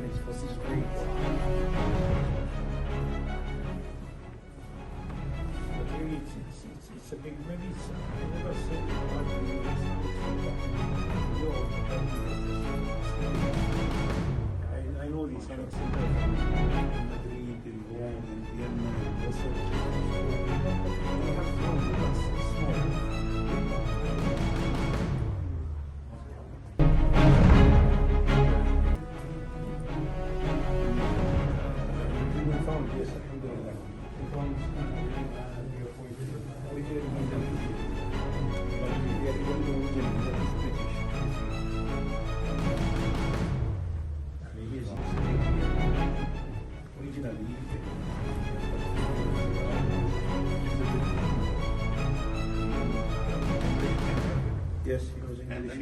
Spanish, vocês veem. It's a big maybe I never said I know this kind of center in Madrid, in Rome, in Vienna, in Brussels. They have fun with us. It's small. We found yes, alhamdulillah. We found the appointment. We did it in the but we are going to British. And he is originally yes, he was English.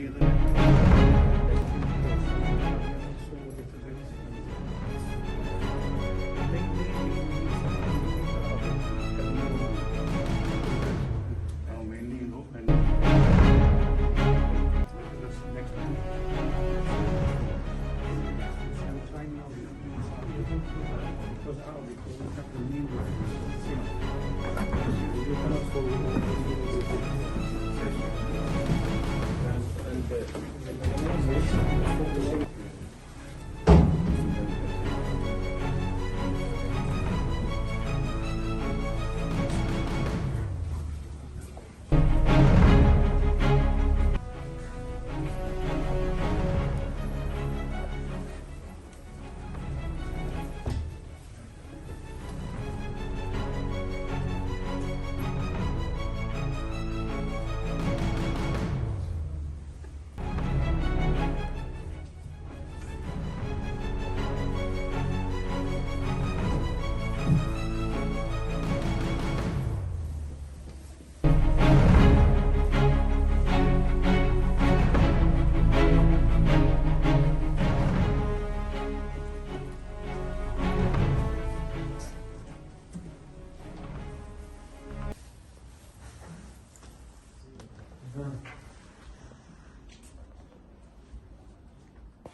Mainly Europe and next time. I'm trying now because Arabic we have the name you cannot follow and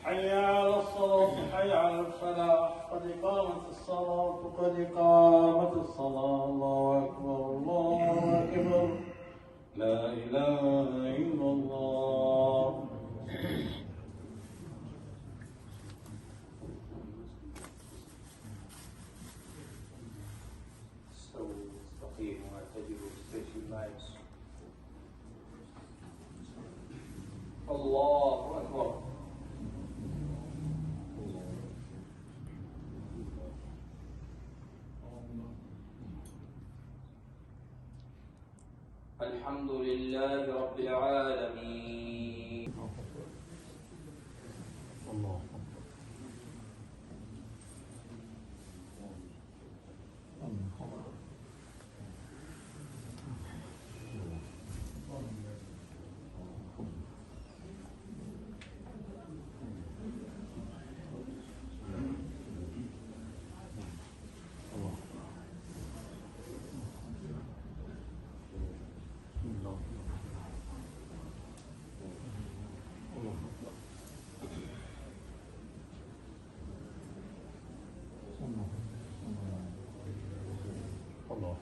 حي على الصلاة حي على الفلاح قد قامت الصلاة قد قامت الصلاة الله أكبر الله أكبر لا إله إلا الله. استووا استقيموا واعتدلوا استيشوا الناس. الله أكبر. الحمد لله رب العالمين. الله الله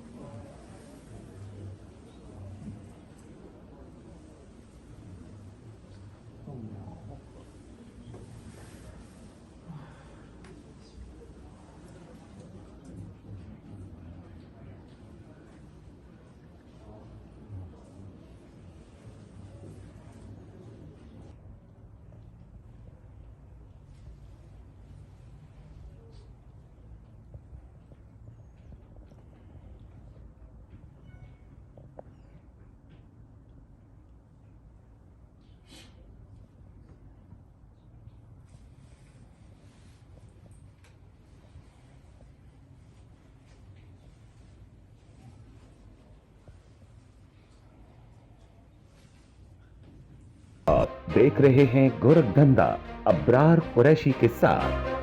आप देख रहे हैं गोरखधंधा अब्रार कुरैशी के साथ।